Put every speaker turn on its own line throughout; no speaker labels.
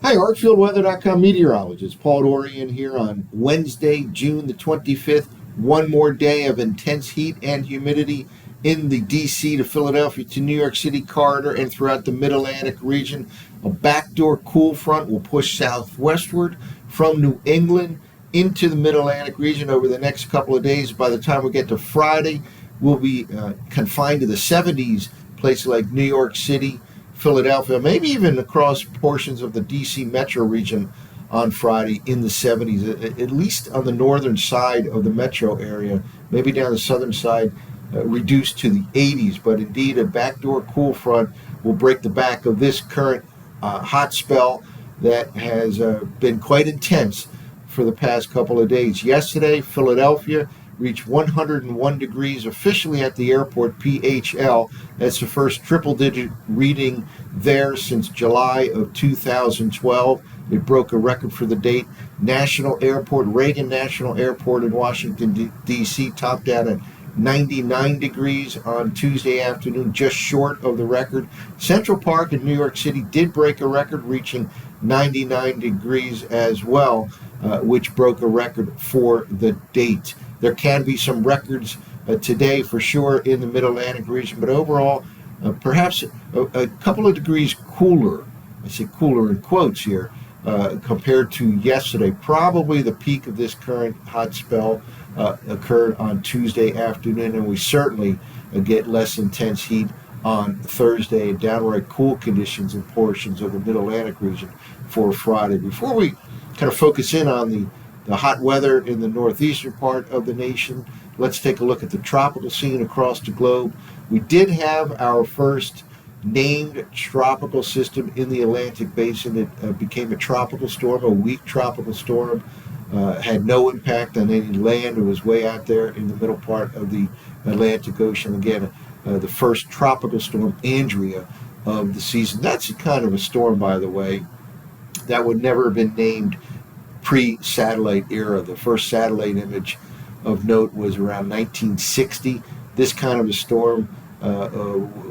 Hi, ArtfieldWeather.com meteorologist Paul Dorian here on Wednesday, June the 25th. One more day of intense heat and humidity in the DC to Philadelphia to New York City corridor and throughout the Mid-Atlantic region. A backdoor cool front will push southwestward from New England into the Mid-Atlantic region over the next couple of days. By the time we get to Friday, we'll be confined to the 70s, places like New York City, Philadelphia, maybe even across portions of the DC metro region on Friday in the 70s, at least on the northern side of the metro area, maybe down the southern side, reduced to the 80s. But indeed, a backdoor cool front will break the back of this current hot spell that has been quite intense for the past couple of days. Yesterday, Philadelphia reached 101 degrees officially at the airport, PHL. That's the first triple-digit reading there since July of 2012. It broke a record for the date. National Airport, Reagan National Airport in Washington, D.C. topped out at 99 degrees on Tuesday afternoon, just short of the record. Central Park in New York City did break a record, reaching 99 degrees as well, which broke a record for the date. There can be some records today for sure in the Mid-Atlantic region, but overall, perhaps a couple of degrees cooler. I say cooler in quotes here, compared to yesterday. Probably the peak of this current hot spell occurred on Tuesday afternoon, and we certainly get less intense heat on Thursday and downright cool conditions in portions of the Mid-Atlantic region for Friday. Before we kind of focus in on the hot weather in the northeastern part of the nation, let's take a look at the tropical scene across the globe. We did have our first named tropical system in the Atlantic basin. It became a tropical storm, a weak tropical storm. Had no impact on any land. It was way out there in the middle part of the Atlantic Ocean. Again, the first tropical storm, Andrea, of the season. That's a kind of a storm, by the way, that would never have been named pre-satellite era. The first satellite image of note was around 1960. This kind of a storm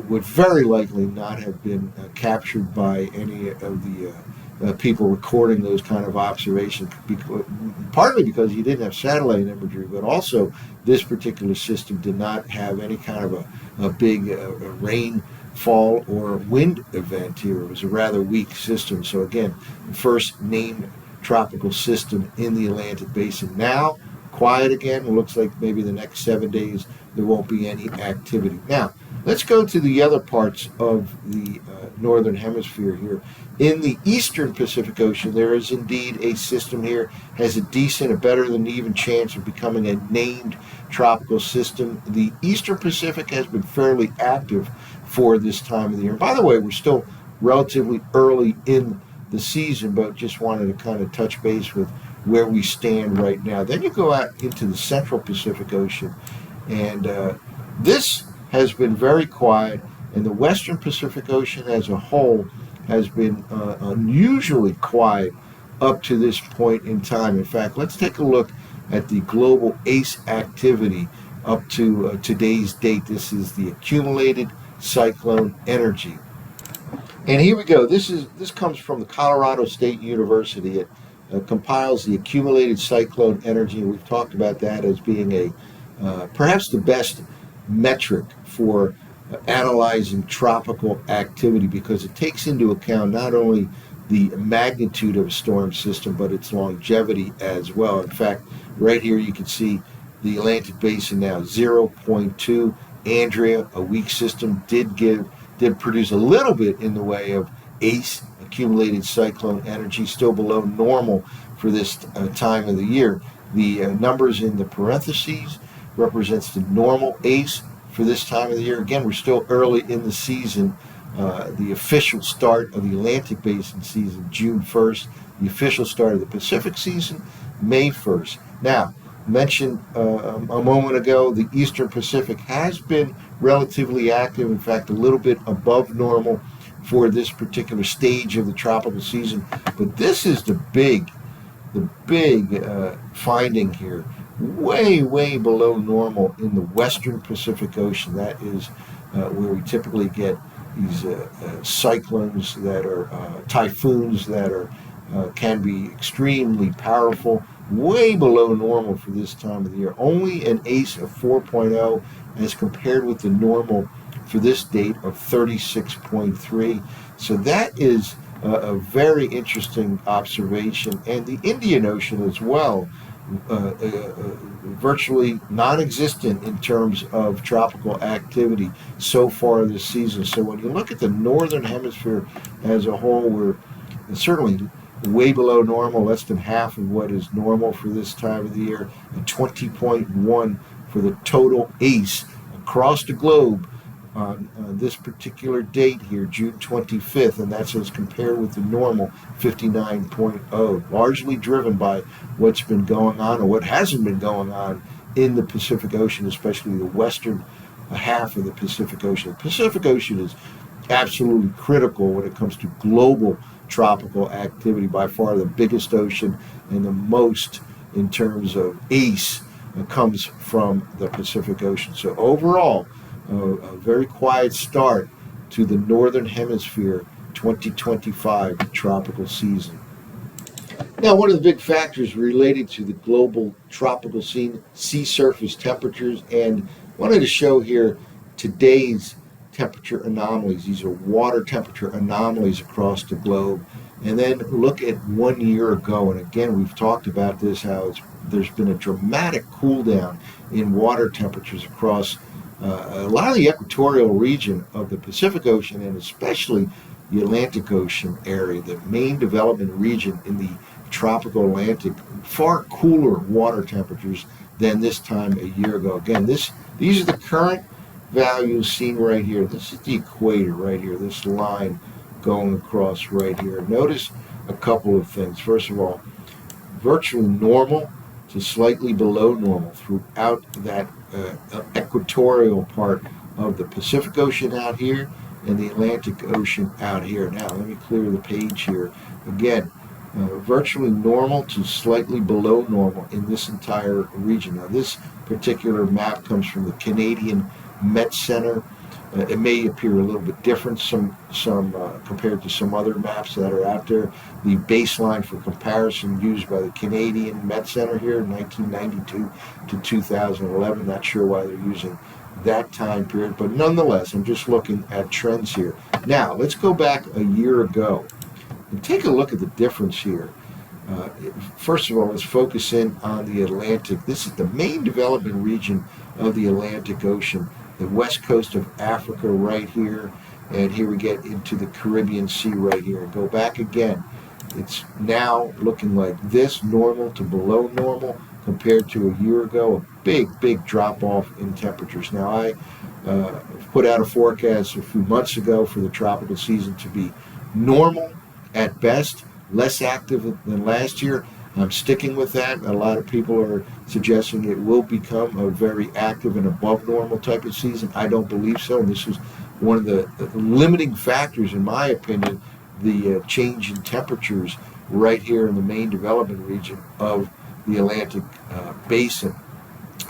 would very likely not have been captured by any of the people recording those kind of observations, partly because you didn't have satellite imagery, but also this particular system did not have any kind of a big rainfall or wind event here. It was a rather weak system. So again, the first named tropical system in the Atlantic basin. Now, quiet again. It looks like maybe the next 7 days there won't be any activity. Now, let's go to the other parts of the northern hemisphere here. In the eastern Pacific Ocean, there is indeed a system here, has a decent, a better than even chance of becoming a named tropical system. The eastern Pacific has been fairly active for this time of the year. By the way, we're still relatively early in the season, but just wanted to kind of touch base with where we stand right now. Then you go out into the central Pacific Ocean, and this has been very quiet, and the western Pacific Ocean as a whole has been unusually quiet up to this point in time. In fact, let's take a look at the global ACE activity up to today's date. This is the accumulated cyclone energy. And here we go. This comes from the Colorado State University. It compiles the accumulated cyclone energy, and we've talked about that as being a perhaps the best metric for analyzing tropical activity, because it takes into account not only the magnitude of a storm system, but its longevity as well. In fact, right here you can see the Atlantic Basin now 0.2. Andrea, a weak system, did produce a little bit in the way of ACE, accumulated cyclone energy, still below normal for this time of the year. The numbers in the parentheses represents the normal ACE for this time of the year. Again, we're still early in the season. The official start of the Atlantic Basin season, June 1st. The official start of the Pacific season, May 1st. Now, mentioned a moment ago, the Eastern Pacific has been relatively active, in fact, a little bit above normal for this particular stage of the tropical season. But this is the big finding here. Way below normal in the Western Pacific Ocean. That is where we typically get cyclones that are typhoons that are can be extremely powerful, way below normal for this time of the year. Only an ACE of 4.0 as compared with the normal for this date of 36.3. So that is a very interesting observation. And the Indian Ocean as well, virtually non-existent in terms of tropical activity so far this season. So when you look at the northern hemisphere as a whole, we're certainly way below normal, less than half of what is normal for this time of the year, and 20.1 for the total ACE across the globe on this particular date here, June 25th, and that's as compared with the normal 59.0, largely driven by what's been going on or what hasn't been going on in the Pacific Ocean, especially the western half of the Pacific Ocean. The Pacific Ocean is absolutely critical when it comes to global tropical activity, by far the biggest ocean and the most in terms of ACE comes from the Pacific Ocean. So overall, a very quiet start to the Northern Hemisphere 2025 tropical season. Now, one of the big factors related to the global tropical scene, sea surface temperatures, and wanted to show here today's temperature anomalies. These are water temperature anomalies across the globe. And then look at 1 year ago. And again, we've talked about this, how there's been a dramatic cool down in water temperatures across a lot of the equatorial region of the Pacific Ocean, and especially the Atlantic Ocean area, the main development region in the tropical Atlantic. Far cooler water temperatures than this time a year ago. Again, these are the current values seen right here. This is the equator right here, this line going across right here. Notice a couple of things. First of all, virtually normal to slightly below normal throughout that equatorial part of the Pacific Ocean out here and the Atlantic Ocean out here. Now, let me clear the page here. Again, virtually normal to slightly below normal in this entire region. Now, this particular map comes from the Canadian Met Center. It may appear a little bit different compared to some other maps that are out there. The baseline for comparison used by the Canadian Met Center here in 1992 to 2011. Not sure why they're using that time period, but nonetheless, I'm just looking at trends here. Now, let's go back a year ago and take a look at the difference here. First of all, let's focus in on the Atlantic. This is the main development region of the Atlantic Ocean. The west coast of Africa right here, and here we get into the Caribbean Sea right here. Go back again. It's now looking like this, normal to below normal, compared to a year ago. A big drop off in temperatures. Now, I put out a forecast a few months ago for the tropical season to be normal at best, less active than last year. I'm sticking with that. A lot of people are suggesting it will become a very active and above normal type of season. I don't believe so. And this is one of the limiting factors, in my opinion, the change in temperatures right here in the main development region of the Atlantic Basin.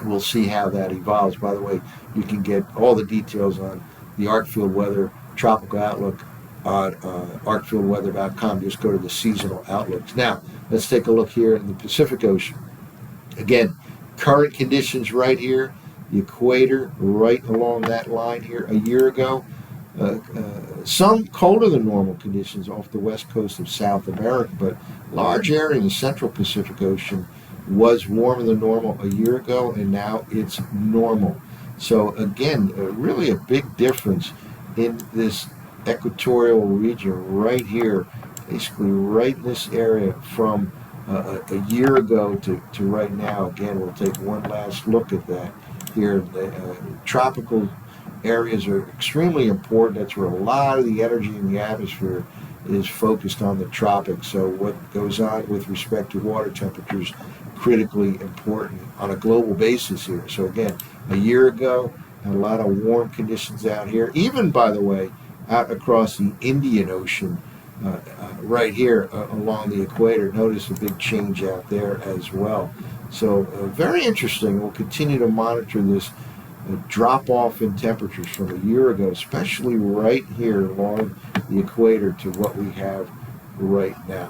We'll see how that evolves. By the way, you can get all the details on the Arcfield Weather Tropical Outlook on arcfieldweather.com. Just go to the seasonal outlooks. Now, let's take a look here in the Pacific Ocean. Again, current conditions right here, the equator right along that line here a year ago. Some colder than normal conditions off the west coast of South America, but large area in the central Pacific Ocean was warmer than normal a year ago, and now it's normal. So again, really a big difference in this equatorial region right here, basically right in this area from a year ago to right now. Again, we'll take one last look at that here. The tropical areas are extremely important. That's where a lot of the energy in the atmosphere is focused on the tropics. So what goes on with respect to water temperatures, critically important on a global basis here. So again, a year ago, had a lot of warm conditions out here. Even, by the way, out across the Indian Ocean, right here along the equator. Notice a big change out there as well. So very interesting. We'll continue to monitor this drop off in temperatures from a year ago, especially right here along the equator, to what we have right now.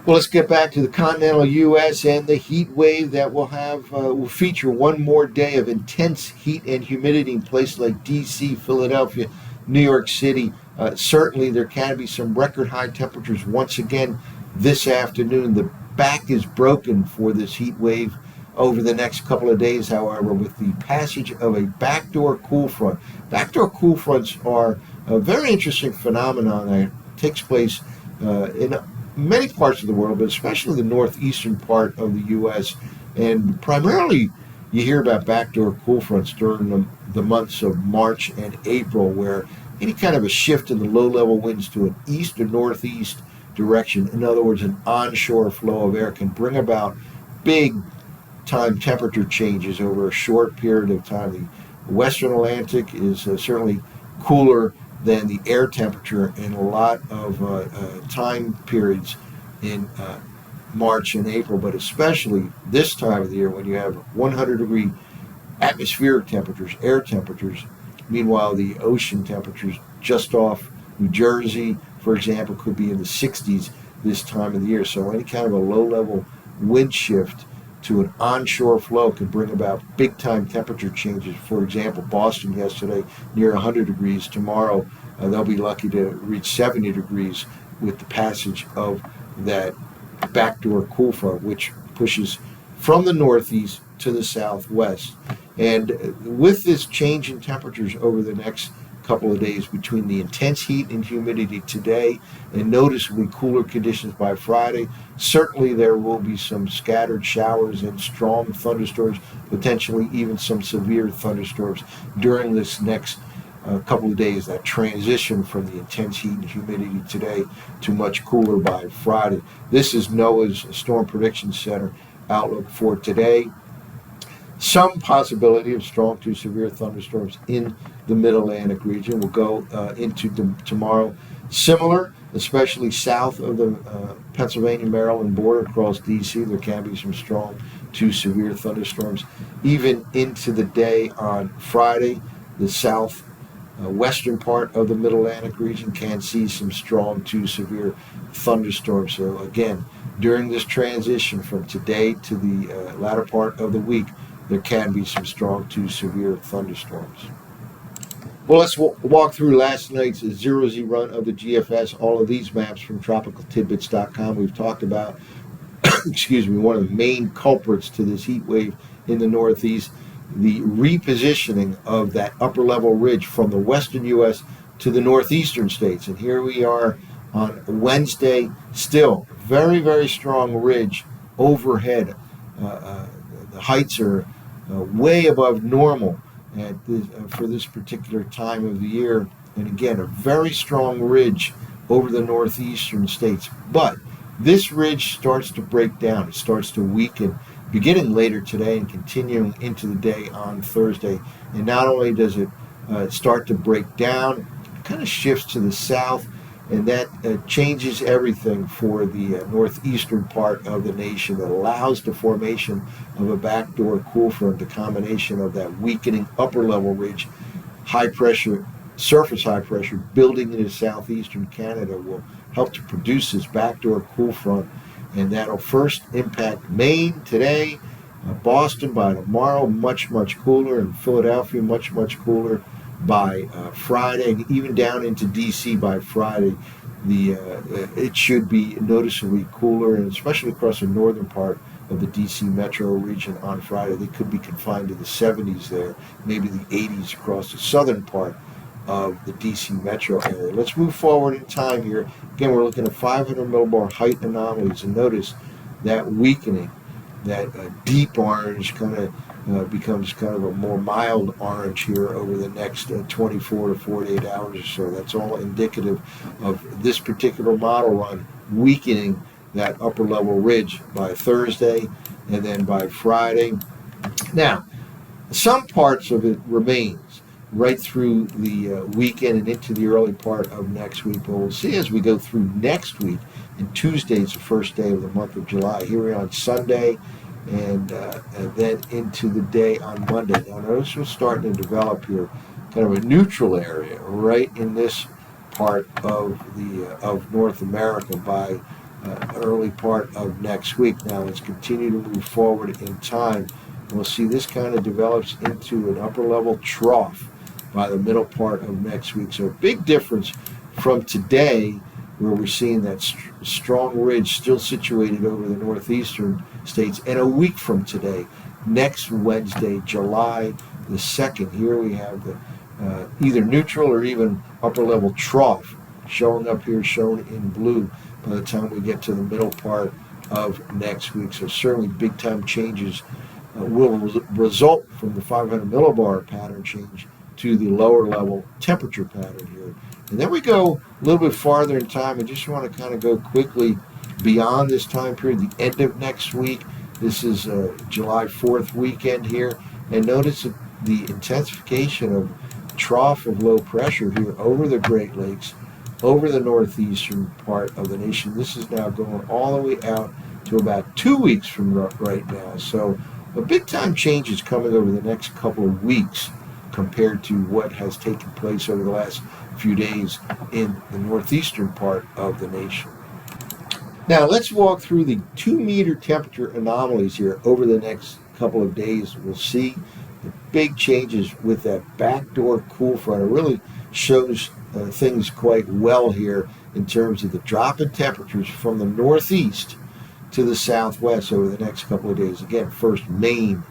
Well, let's get back to the continental U.S. and the heat wave that will feature one more day of intense heat and humidity in places like D.C., Philadelphia, New York City. Certainly, there can be some record high temperatures once again this afternoon. The back is broken for this heat wave over the next couple of days, however, with the passage of a backdoor cool front. Backdoor cool fronts are a very interesting phenomenon that takes place in many parts of the world, but especially the northeastern part of the U.S. And primarily, you hear about backdoor cool fronts during the months of March and April, where any kind of a shift in the low-level winds to an east or northeast direction, in other words, an onshore flow of air, can bring about big-time temperature changes over a short period of time. The Western Atlantic is certainly cooler than the air temperature in a lot of time periods in March and April, but especially this time of the year when you have 100-degree atmospheric temperatures, air temperatures. Meanwhile, the ocean temperatures just off New Jersey, for example, could be in the 60s this time of the year. So any kind of a low-level wind shift to an onshore flow can bring about big-time temperature changes. For example, Boston yesterday near 100 degrees. Tomorrow they'll be lucky to reach 70 degrees with the passage of that backdoor cool front, which pushes from the northeast to the southwest. And with this change in temperatures over the next couple of days, between the intense heat and humidity today and noticeably cooler conditions by Friday, certainly there will be some scattered showers and strong thunderstorms, potentially even some severe thunderstorms during this next couple of days, that transition from the intense heat and humidity today to much cooler by Friday. This is NOAA's Storm Prediction Center outlook for today. Some possibility of strong to severe thunderstorms in the Mid-Atlantic region will go into tomorrow. Similar, especially south of the Pennsylvania-Maryland border across D.C., there can be some strong to severe thunderstorms. Even into the day on Friday, the western part of the Mid-Atlantic region can see some strong to severe thunderstorms. So again, during this transition from today to the latter part of the week, there can be some strong to severe thunderstorms. Well, let's walk through last night's zero-Z run of the GFS. All of these maps from tropicaltidbits.com. We've talked about, one of the main culprits to this heat wave in the Northeast, the repositioning of that upper-level ridge from the western U.S. to the northeastern states. And here we are on Wednesday, still very, very strong ridge overhead. The heights are way above normal for this particular time of the year. And again, a very strong ridge over the northeastern states. But this ridge starts to break down. It starts to weaken beginning later today and continuing into the day on Thursday. And not only does it start to break down, it kind of shifts to the south, and that changes everything for the northeastern part of the nation. That allows the formation of a backdoor cool front. The combination of that weakening upper level ridge, high pressure, surface high pressure building into southeastern Canada will help to produce this backdoor cool front, and that'll first impact Maine today, Boston by tomorrow, much, much cooler, and Philadelphia much, much cooler by Friday, and even down into D.C. by Friday. It should be noticeably cooler, and especially across the northern part of the D.C. metro region on Friday. They could be confined to the 70s there, maybe the 80s across the southern part of the D.C. metro area. Let's move forward in time here. Again, we're looking at 500 millibar height anomalies, and notice that weakening, that deep orange kind of becomes kind of a more mild orange here over the next 24 to 48 hours or so. That's all indicative of this particular model run weakening that upper level ridge by Thursday and then by Friday. Now, some parts of it remains right through the weekend and into the early part of next week. But we'll see as we go through next week, and Tuesday is the first day of the month of July. Here we are on Sunday. and then into the day on Monday. Now notice we're starting to develop here kind of a neutral area right in this part of the of North America by early part of next week. Now let's continue to move forward in time. We'll see this kind of develops into an upper level trough by the middle part of next week. So a big difference from today, where we're seeing that strong ridge still situated over the northeastern states, and a week from today, next Wednesday, July the 2nd, here we have the either neutral or even upper level trough showing up here, shown in blue by the time we get to the middle part of next week. So certainly big time changes will result from the 500 millibar pattern change to the lower level temperature pattern here. And then we go a little bit farther in time. I just want to kind of go quickly beyond this time period, the end of next week. This is July 4th weekend here. And notice the intensification of trough of low pressure here over the Great Lakes, over the northeastern part of the nation. This is now going all the way out to about 2 weeks from right now. So a big time change is coming over the next couple of weeks compared to what has taken place over the last few days in the northeastern part of the nation. Now let's walk through the 2-meter temperature anomalies here over the next couple of days. We'll see the big changes with that backdoor cool front. It really shows things quite well here in terms of the drop in temperatures from the northeast to the southwest over the next couple of days. Again, first Maine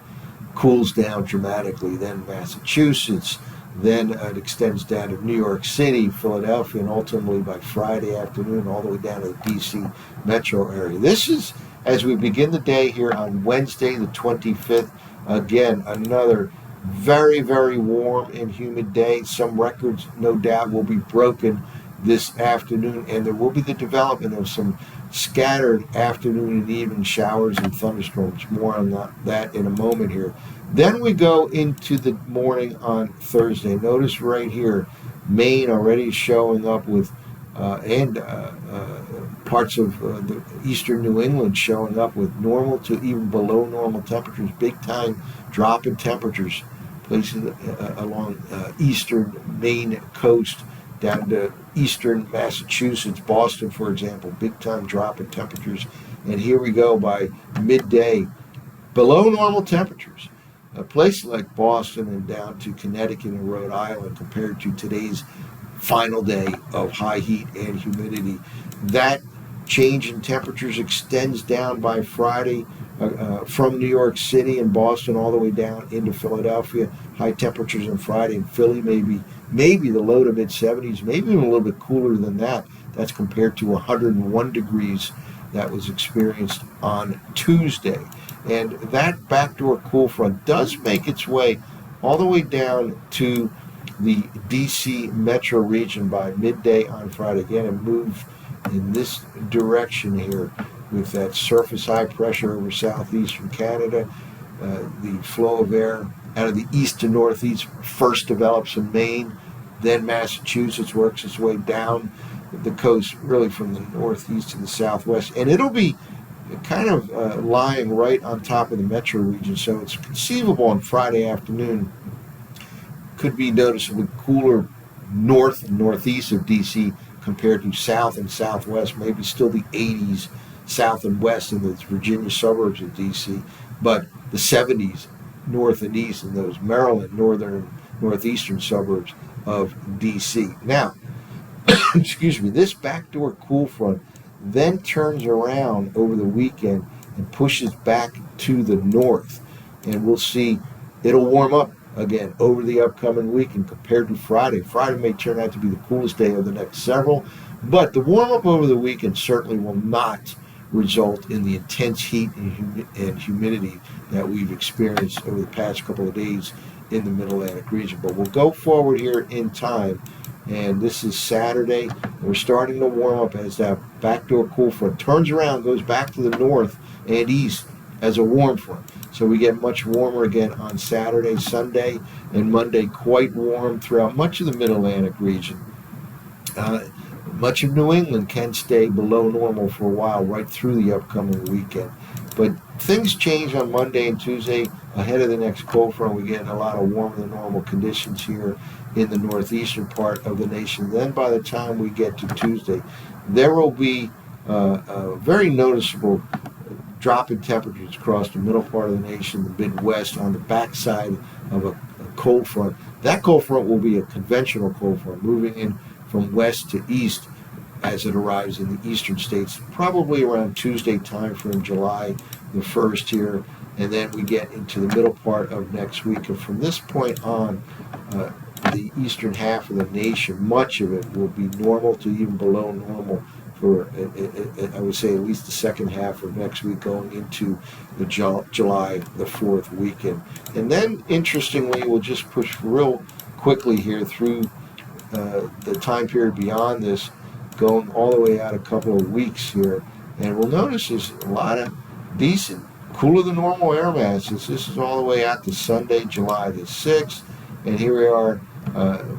cools down dramatically, then Massachusetts, then it extends down to New York City, Philadelphia, and ultimately by Friday afternoon all the way down to the DC metro area. This is as we begin the day here on Wednesday the 25th. Again, another very, very warm and humid day. Some records, no doubt, will be broken this afternoon, and there will be the development of some scattered afternoon and evening showers and thunderstorms. More on that in a moment here. Then we go into the morning on Thursday. Notice right here, Maine already showing up with, parts of the eastern New England showing up with normal to even below normal temperatures. Big time drop in temperatures. Places along eastern Maine coast down to eastern Massachusetts, Boston, for example, big time drop in temperatures. And here we go by midday, below normal temperatures. A place like Boston and down to Connecticut and Rhode Island compared to today's final day of high heat and humidity. That change in temperatures extends down by Friday from New York City and Boston all the way down into Philadelphia. High temperatures on Friday in Philly, maybe the low to mid 70s, maybe even a little bit cooler than that. That's compared to 101 degrees that was experienced on Tuesday. And that backdoor cool front does make its way all the way down to the DC metro region by midday on Friday. Again, it moved in this direction here with that surface high pressure over southeastern Canada. The flow of air out of the east to northeast first develops in Maine, then Massachusetts works its way down the coast, really from the northeast to the southwest, and it'll be kind of lying right on top of the metro region. So it's conceivable on Friday afternoon could be noticeably cooler north and northeast of DC compared to south and southwest, maybe still the 80s south and west in the Virginia suburbs of DC, but the 70s north and east in those Maryland, northern, northeastern suburbs of DC. Now, excuse me, this backdoor cool front then turns around over the weekend and pushes back to the north, and we'll see it'll warm up again over the upcoming week. And compared to Friday, Friday may turn out to be the coolest day of the next several, but the warm up over the weekend certainly will not result in the intense heat and humidity that we've experienced over the past couple of days in the Mid-Atlantic region. But we'll go forward here in time, and this is Saturday. We're starting to warm up as that backdoor cool front turns around, goes back to the north and east as a warm front. So we get much warmer again on Saturday, Sunday, and Monday, quite warm throughout much of the Mid-Atlantic region. Much of New England can stay below normal for a while right through the upcoming weekend. But things change on Monday and Tuesday ahead of the next cold front. We get a lot of warmer than normal conditions here in the northeastern part of the nation. Then by the time we get to Tuesday, there will be a very noticeable drop in temperatures across the middle part of the nation, the Midwest, on the backside of a cold front. That cold front will be a conventional cold front, moving in from west to east as it arrives in the eastern states, probably around Tuesday time frame, July the 1st here, and then we get into the middle part of next week. And from this point on, the eastern half of the nation, much of it will be normal to even below normal for, I would say, at least the second half of next week going into the July the 4th weekend. And then, interestingly, we'll just push real quickly here through the time period beyond this, going all the way out a couple of weeks here. And we'll notice there's a lot of decent, cooler than normal air masses. This is all the way out to Sunday, July the 6th. And here we are,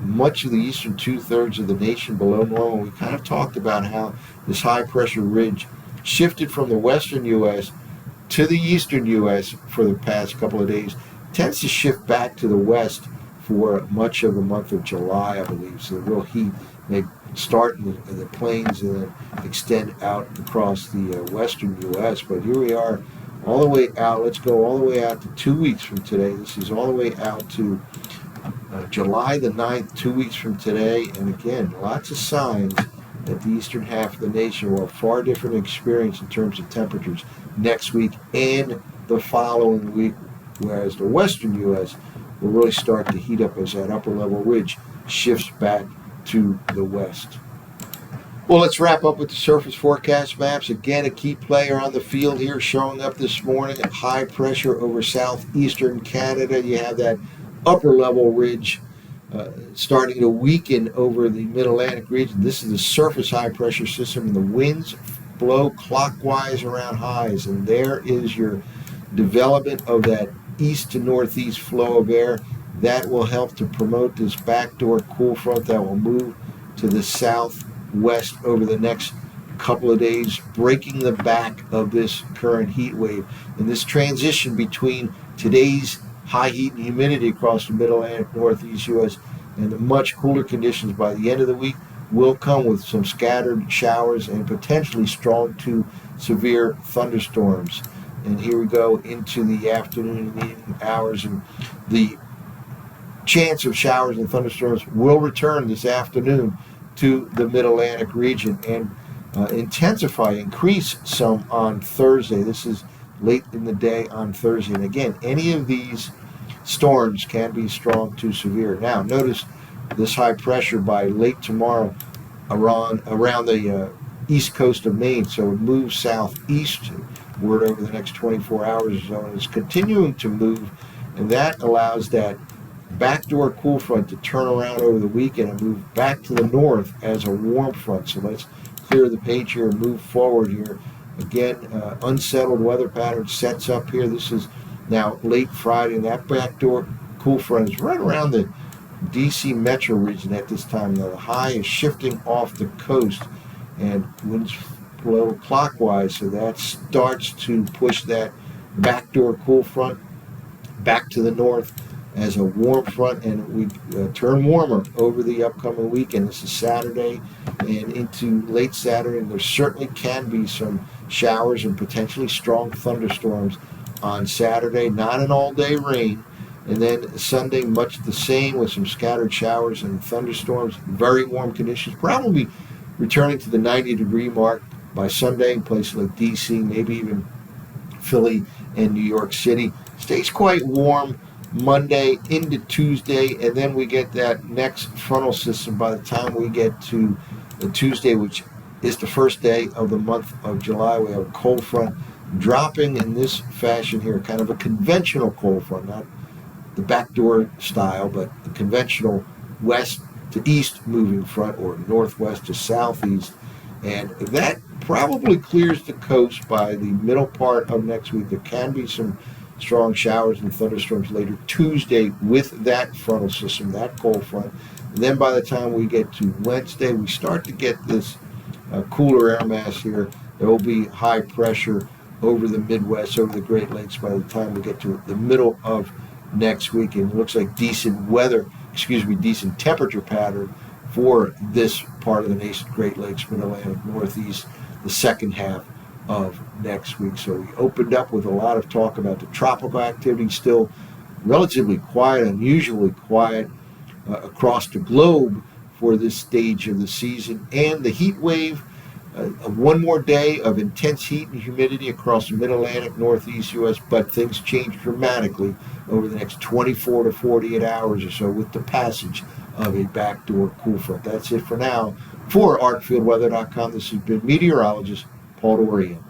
much of the eastern two-thirds of the nation below normal. We kind of talked about how this high-pressure ridge shifted from the western U.S. to the eastern U.S. for the past couple of days. Tends to shift back to the west for much of the month of July, I believe. So the real heat may start in the plains and then extend out across the western U.S. But here we are all the way out. Let's go all the way out to 2 weeks from today. This is all the way out to July the 9th, 2 weeks from today. And again, lots of signs that the eastern half of the nation will have far different experience in terms of temperatures next week and the following week, whereas the western U.S. will really start to heat up as that upper level ridge shifts back to the west. Well, let's wrap up with the surface forecast maps. Again, a key player on the field here showing up this morning at high pressure over southeastern Canada. You have that upper level ridge starting to weaken over the mid-Atlantic region. This is the surface high pressure system, and the winds blow clockwise around highs, and there is your development of that east to northeast flow of air. That will help to promote this backdoor cool front that will move to the southwest over the next couple of days, breaking the back of this current heat wave. And this transition between today's high heat and humidity across the middle and northeast U.S. and the much cooler conditions by the end of the week will come with some scattered showers and potentially strong to severe thunderstorms. And here we go into the afternoon and evening hours, and the chance of showers and thunderstorms will return this afternoon to the mid-Atlantic region and increase some on Thursday. This is late in the day on Thursday. And again, any of these storms can be strong to severe. Now, notice this high pressure by late tomorrow around the east coast of Maine. So it moves southeastward over the next 24 hours or so, and it's continuing to move, and that allows that backdoor cool front to turn around over the weekend and move back to the north as a warm front. So let's clear the page here and move forward here. Again, unsettled weather pattern sets up here. This is now late Friday, and that backdoor cool front is right around the D.C. metro region at this time. Now the high is shifting off the coast, and winds blow clockwise, so that starts to push that backdoor cool front back to the north as a warm front, and we turn warmer over the upcoming weekend. This is Saturday and into late Saturday, and there certainly can be some showers and potentially strong thunderstorms on Saturday. Not an all-day rain. And then Sunday, much the same with some scattered showers and thunderstorms. Very warm conditions, probably returning to the 90-degree mark by Sunday in places like D.C., maybe even Philly and New York City. Stays quite warm Monday into Tuesday, and then we get that next frontal system by the time we get to Tuesday, which is the first day of the month of July. We have a cold front dropping in this fashion here, kind of a conventional cold front, not the backdoor style, but the conventional west to east moving front, or northwest to southeast. And that probably clears the coast by the middle part of next week. There can be some strong showers and thunderstorms later Tuesday with that frontal system, that cold front. And then by the time we get to Wednesday, we start to get this cooler air mass here. There will be high pressure over the Midwest, over the Great Lakes by the time we get to the middle of next week. And it looks like decent temperature pattern for this part of the nation, Great Lakes, Mid-Atlantic, Northeast, the second half of next week. So we opened up with a lot of talk about the tropical activity, still relatively quiet, unusually quiet across the globe for this stage of the season, and the heat wave. One more day of intense heat and humidity across the Mid-Atlantic, Northeast U.S., but things change dramatically over the next 24 to 48 hours or so with the passage of a backdoor cool front. That's it for now. For ArcfieldWeather.com, this has been meteorologist Paul Dorian.